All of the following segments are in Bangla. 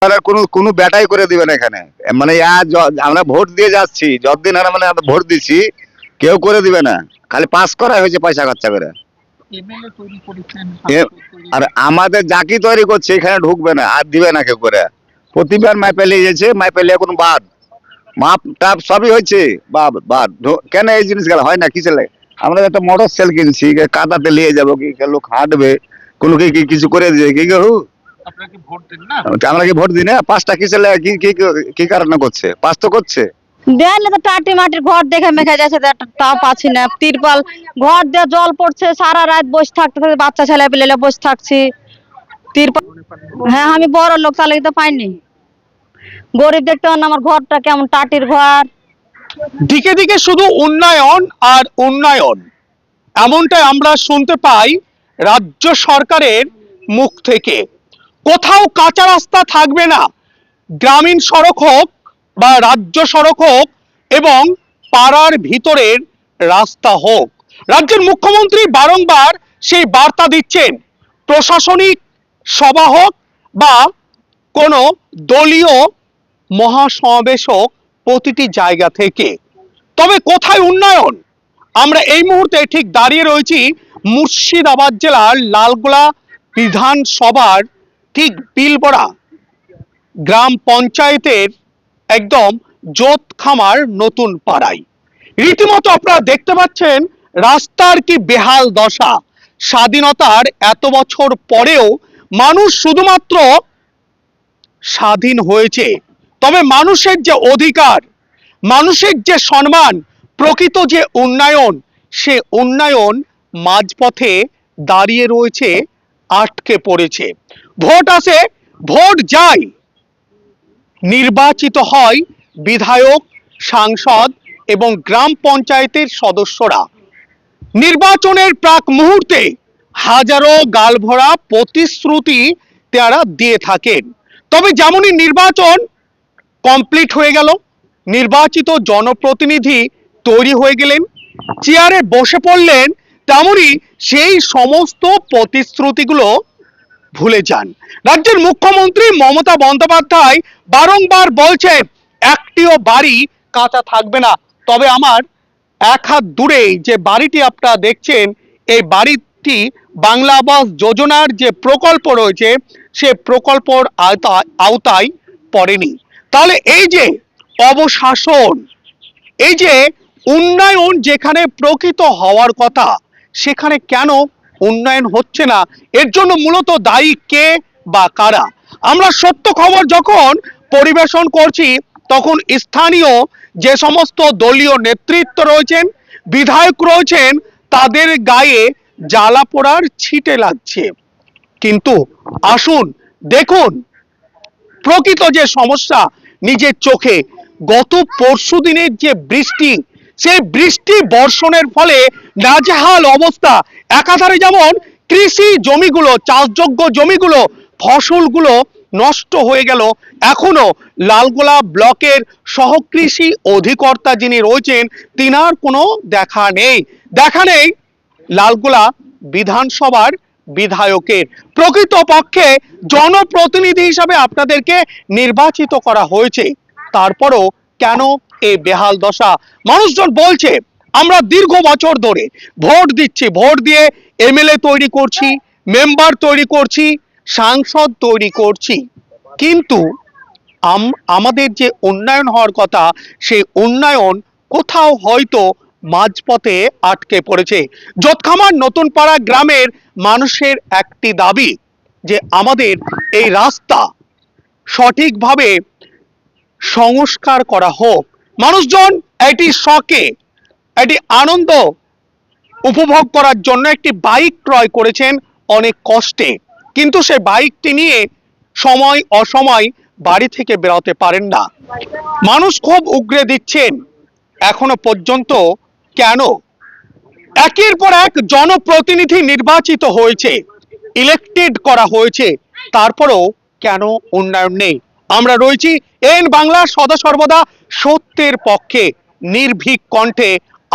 উন্নয়নের কোনো কোনো ব্যাটাই করে দিবে না এখানে। মানে আমরা ভোট দিয়ে যাচ্ছি, যতদিন আর মানে আমরা ভোট দিচ্ছি, কেউ করে দিবে না। খালি পাস করা হয়েছে পয়সা খরচা করে। এমএলএ তৈরি করেছেন, আর আমাদের জাকি তৈরি করছে, এখানে ঢুকবে না আর দিবে না কেউ করে। প্রতিবার মাইপেলে গেছে, মাইপেলে এখন বাদ মাপ টাপ সবই হয়েছে, বাদ কেন এই জিনিসগুলো হয় না? কিসে লাগে? আমরা একটা মোটর সাইকেল কিনছি, কাদাতে নিয়ে যাবো, কি লোক হাঁটবে, কোনো কি কিছু করে দিয়ে কি কেউ? আপনাকে ভোট দেন না? আমরা কি ভোট দিই না? পাঁচটা কিসে লাগে? কি কারণে করছে? পাঁচ তো করছে। দেখলে তো টাটি মাটির ঘর দেখে মেখে যাচ্ছে, তাও পাচ্ছি না। তিরপাল ঘর দিয়ে জল পড়ছে, সারা রাত বসে থাকতে থাকতে বাচ্চা ছেলে পেলে বসে থাকছি। তিরপাল, হ্যাঁ আমি বড় লোক, তাহলে তো পাইনি। গরিব দেখতে পান না আমার ঘরটা কেমন টাটির ঘর। দিকে দিকে শুধু উন্নয়ন আর উন্নয়ন, এমনটাই আমরা শুনতে পাই রাজ্য সরকারের মুখ থেকে। কোথাও কাঁচা রাস্তা থাকবে না, গ্রামীণ সড়ক হোক বা রাজ্য সড়ক হোক এবং পাড়ার ভিতরের রাস্তা হোক। রাজ্যের মুখ্যমন্ত্রী বারংবার সেই বার্তা দিচ্ছেন, প্রশাসনিক সভা হোক বা কোনো দলীয় মহাসমাবেশ হোক, প্রতিটি জায়গা থেকে। তবে কোথায় উন্নয়ন? আমরা এই মুহূর্তে ঠিক দাঁড়িয়ে রয়েছি মুর্শিদাবাদ জেলার লালগোলা বিধানসভার ঠিক বিলবড়া গ্রাম পঞ্চায়েতের একদম জোতখামার নতুন পাড়ায়। রীতিমতো আপনারা দেখতে পাচ্ছেন রাস্তার কি বেহাল দশা। স্বাধীনতার এত বছর পরেও মানুষ শুধুমাত্র স্বাধীন হয়েছে, তবে মানুষের যে অধিকার, মানুষের যে সম্মান, প্রকৃত যে উন্নয়ন, সে উন্নয়ন মাঝপথে দাঁড়িয়ে রয়েছে, আটকে পড়েছে। ভোট আসে, ভোট যায়, নির্বাচিত হয় বিধায়ক, সাংসদ এবং গ্রাম পঞ্চায়েতের সদস্যরা। নির্বাচনের প্রাক মুহূর্তে হাজারো গালভরা প্রতিশ্রুতি তারা দিয়ে থাকেন। তবে যেমনই নির্বাচন কমপ্লিট হয়ে গেল, নির্বাচিত জনপ্রতিনিধি তৈরি হয়ে গেলেন, চেয়ারে বসে পড়লেন, তেমনই সেই সমস্ত প্রতিশ্রুতিগুলো ভুলে যান। রাজ্যের মুখ্যমন্ত্রী মমতা বন্দ্যোপাধ্যায় বারংবার বলছেন একটিও বাড়ি কাঁচা থাকবে না। তবে আমার এক হাত দূরে যে বাড়িটি আপনারা দেখছেন, এই বাড়িটি বাংলা আবাস যোজনার যে প্রকল্প রয়েছে, সে প্রকল্পর আওতায় পড়েনি। তাহলে এই যে অবশাসন, এই যে উন্নয়ন যেখানে প্রকৃত হওয়ার কথা, সেখানে কেন উন্নয়ন হচ্ছে না? এর জন্য মূলত দায়ী কে বা কারা? আমরা সত্য খবর যখন পরিবেশন করছি, তখন স্থানীয় যে সমস্ত দলীয় নেতৃত্ব রয়েছেন, বিধায়ক রয়েছেন, তাদের গায়ে জ্বালা পোড়ার ছিটে লাগছে। কিন্তু আসুন দেখুন প্রকৃত যে সমস্যা নিজের চোখে। গত পরশুদিনের যে বৃষ্টি, সেই বৃষ্টি বর্ষণের ফলে নাজেহাল অবস্থা। একাধারে যেমন কৃষি জমিগুলো, চাষযোগ্য জমিগুলো, ফসলগুলো নষ্ট হয়ে গেল। এখনো লালগোলা ব্লকের সহকৃষি অধিকর্তা যিনি রয়েছেন, তিনার কোনো দেখা নেই লালগোলা বিধানসভার বিধায়কের। প্রকৃত পক্ষে জনপ্রতিনিধি হিসাবে আপনাদেরকে নির্বাচিত করা হয়েছে, তারপরও কেন এই বেহাল দশা? মানুষজন বলছে আমরা দীর্ঘ বছর ধরে ভোট দিচ্ছি, ভোট দিয়ে এমএলএ তৈরি করছি, মেম্বার তৈরি করছি, সাংসদ তৈরি করছি, কিন্তু আমাদের যে উন্নয়ন হওয়ার কথা, সেই উন্নয়ন কোথাও হয়তো মাঝপথে আটকে পড়েছে। জোতখামার নতুন পাড়া গ্রামের মানুষের একটি দাবি যে আমাদের এই রাস্তা সঠিকভাবে সংস্কার করা হোক। মানুষজন এটি শখে, এটি আনন্দ উপভোগ করার জন্য একটি বাইক ক্রয় করেছেন অনেক কষ্টে, কিন্তু সে বাইকটি নিয়ে সময় অসময় বাড়ি থেকে বেরোতে পারেন না। মানুষ খুব উগরে দিচ্ছেন, এখনো পর্যন্ত কেন? একের পর এক জনপ্রতিনিধি নির্বাচিত হয়েছে, ইলেক্টেড করা হয়েছে, তারপরেও কেন উন্নয়ন নেই? আমরা রয়েছি এন বাংলা, সদা সর্বদা সত্যের পক্ষে, নির্ভীক কণ্ঠে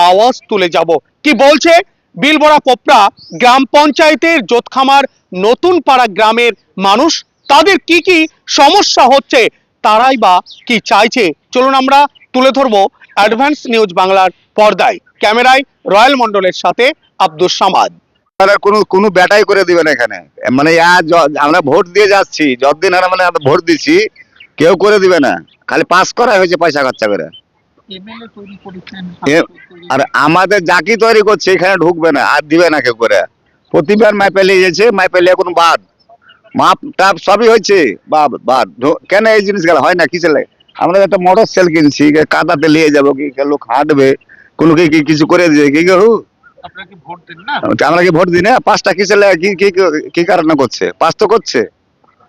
আওয়াজ তুলে যাব। কি বলছে বিলবড়া কোপড়া গ্রাম পঞ্চায়েতের জোতখামার নতুন পাড়া গ্রামের মানুষ, তাদের কি কি সমস্যা হচ্ছে, তারাই বা কি চাইছে, চলুন আমরা তুলে ধরবো অ্যাডভান্স নিউজ বাংলার পর্দায়। ক্যামেরায় রয়্যাল মন্ডলের সাথে আব্দুস সামাদ। তারা কোনো কোনো ব্যাটাই করে দিবে না এখানে। মানে আমরা ভোট দিয়ে যাচ্ছি, যতদিন আর মানে আমরা ভোট দিচ্ছি, কেউ করে দিবে না। খালি পাস করা হয়েছে পয়সা খরচা করে। আর আমাদের জাকি তৈরি করছে, এখানে ঢুকবে না আর দিবে না কেউ করে। প্রতিবার মাইপে নিয়ে যাচ্ছে, মাইপে নিয়ে এখন বাদ, মাপ টাপ সবই হয়েছে, বাদ কেন এই জিনিসগুলো হয় না? কিসের লাগে? আমরা একটা মোটর সাইকেল কিনছি, কাদাতে নিয়ে যাবো, কি লোক হাঁটবে, কোনো কি কিছু করে দিয়ে কি কেউ? আমরা কি ভোট দিই না? পাঁচটা কিসের লাগে? কি কারণে করছে? পাস তো করছে।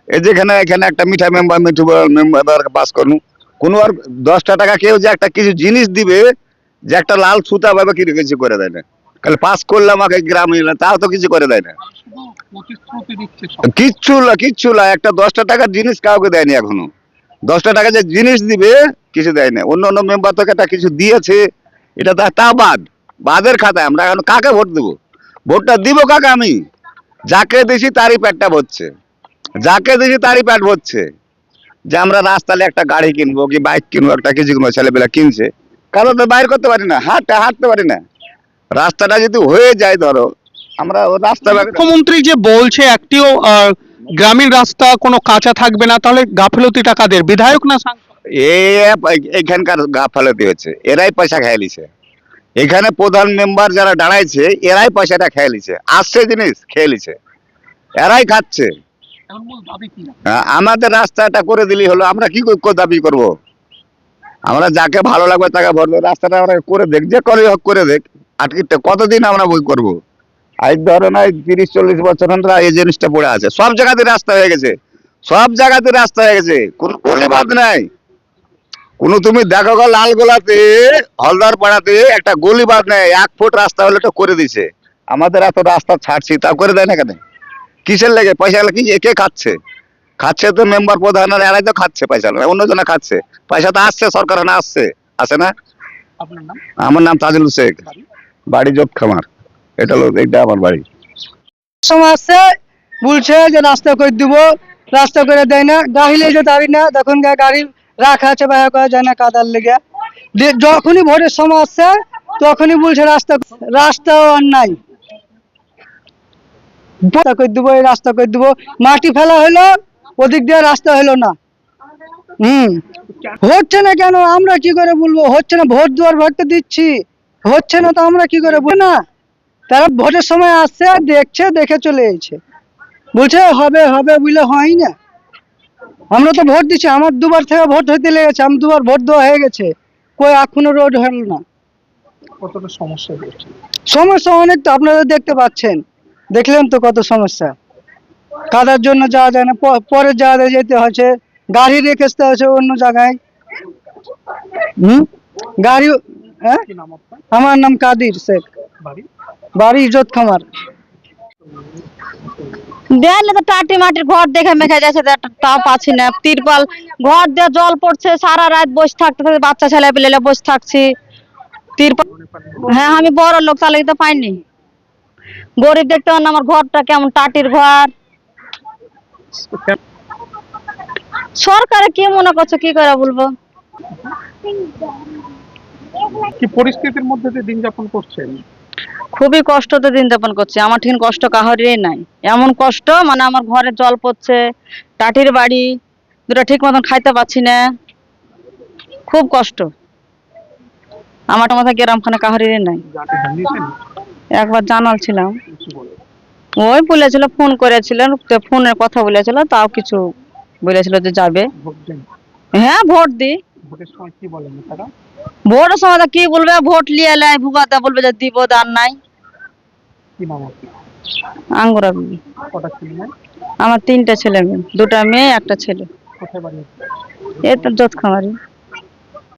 এই যেখানে এখানে একটা মিঠা মেম্বার পাস করুন, কোনো আর 10টা টাকা কেউ যে একটা কিছু জিনিস দিবে, যে একটা লাল সুতা ভাবে কিছু করে দেয় না। খালি পাস করলাম আমাকে গ্রামে, তাও তো কিছু করে দেয় না। কিচ্ছু না একটা 10টা টাকার জিনিস কাউকে দেয়নি এখনো। 10টা টাকা যে জিনিস দিবে কিছু দেয় না। অন্য মেম্বার তো একটা কিছু দিয়েছে, এটা তা বাদের খাতায়। আমরা এখন কাকে ভোট দেবো? ভোটটা দিব কাকে? আমি যাকে দিছি তারই পেটটা ভরছে, যাকে দিছি তারই পেট ভরছে। যে আমরা রাস্তায় একটা গাড়ি কিনবো কি বাইক কিনবো, একটা কিছু কিনবো, ছেলেপেলা কিনছে, কারণ তো বাইর করতে পারি না, হাঁটতে পারি না। রাস্তাটা যদি হয়ে যায়, ধরো আমরা রাস্তা মুখ্যমন্ত্রী যে বলছে একটিও গ্রামীণ রাস্তা কোনো কাঁচা থাকবে না, তাহলে গাফিলতিটা কাদের, বিধায়ক না সাংসদ? এখানকার গাফালতি হচ্ছে, এরাই পয়সা খেয়ে নিছে। এখানে প্রধান মেম্বার যারা দাঁড়াইছে, এরাই পয়সাটা খেয়ে নিছে, আসছে জিনিস খেয়ে নিছে, এরাই খাচ্ছে। আমাদের রাস্তাটা করে দিলি হলো, আমরা কি দাবি করব? আমরা যাকে ভালো লাগবে তাকে ভোট দেবো। রাস্তাটা আমরা করে দেখ, যে করে হোক করে দেখ। আটকে কতদিন আমরা বই করবো? আজ ধরো না 30-40 বছর এই জিনিসটা পড়ে আছে। সব জায়গাতে রাস্তা হয়ে গেছে, সব জায়গাতে রাস্তা হয়ে গেছে, কোনো গলিবাদ নাই। কোনো তুমি দেখো গো, লালগোলাতে হলদার পাড়াতে একটা গলিবাদ নেই, 1 ফুট রাস্তা হলে তো করে দিছে। আমাদের এত রাস্তা ছাড়ছি, তা করে দেয় না কেন? কিসের লেগে? পয়সা কি কে খাচ্ছে? খাচ্ছে তো মেম্বার প্রধান, এরাই তো খাচ্ছে পয়সা, অন্যজনে খাচ্ছে। পয়সা তো আসছে, সরকার না আসে না। আমার নাম তাজুল শেখ, বাড়ি জোট খামার। এটা আমার বাড়ি। সমস্যা বলছে যে রাস্তা করে দিব, রাস্তা করে দেয় না। গাড়ি লেগে দাঁড়ি না, তখন গাড়ি রাখা আছে, বাহা করা যায় না কাদার লেগে। যখনই ভোটের সময় আসছে তখনই বলছে রাস্তাও আর নাই, করে দিব, এই রাস্তা করে দিব। মাটি ফেলা হলো, ওদিক দিয়ে রাস্তা হলো না। হচ্ছে না কেন? আমরা কি করে বলবো হচ্ছে না? ভোট দেওয়ার ভোটটা দিচ্ছি, হচ্ছে না তো আমরা কি করে বলবো? না, তারা ভোটের সময় আসছে, দেখছে, দেখে চলে যাচ্ছে, বলছে হবে হবে বলে হয় না। আমরা তো ভোট দিচ্ছি, আমার 2বার থেকে ভোট হইতে লেগেছে, আমি 2বার ভোট দেওয়া হয়ে গেছে, কই এখনো রোড হলো না। কতটা সমস্যা হচ্ছে? সমস্যা অনেক, তো আপনারা দেখতে পাচ্ছেন, দেখলেন তো কত সমস্যা। কাদার জন্য যাওয়া যায় না, পরে যাওয়া যেতে হচ্ছে, গাড়ি রেখে আসতে হচ্ছে অন্য জায়গায়। গাড়ি। হ্যাঁ, আমার নাম কাদির শেখ, বাড়ি ইজত খামার। দেখলে তো টাটি মাটির ঘর দেখে মেখে যাচ্ছে, তাও পাচ্ছি না। তিরপাল ঘর দিয়ে জল পড়ছে, সারা রাত বসে থাকতে থাকতে বাচ্চা ছেলে পেলে বসে থাকছি। তিরপাল, হ্যাঁ আমি বড় লোক, তাহলে তো পাইনি। গরিব দেখতে পান আমার ঘরটা কেমন টাটির ঘর। সরকারে কি মনে করছে, কি করে বলবো? কি পরিস্থিতির মধ্যে দিয়ে দিন যাপন করছেন? খুবই কষ্টতে দিন যাপন করছি, আমার ঠিক কষ্ট কাহারই নাই। এমন কষ্ট, মানে আমার ঘরে জল পড়ছে, টাটির বাড়ি, দুটা ঠিক মতন খাইতে পাচ্ছি না, খুব কষ্ট। আমার মাথা গ্রামখানে কাহারই নাই। একবার জানালছিলাম, ওই বলেছিল, ফোন করেছিলেন, ফোনের কথা বলেছিল, তাও কিছু বলেছিল যে যাবে। হ্যাঁ ভোট দি। ভোটের সময় কি বলবে? ভোট নিয়ে এলে ভুগাতে বলবে যে দিব, দান নাই। আঙ্গুরা বিবি। আমার 3টা ছেলে মেয়ে, 2টা মেয়ে, একটা ছেলে। এই তো জোত খামারি।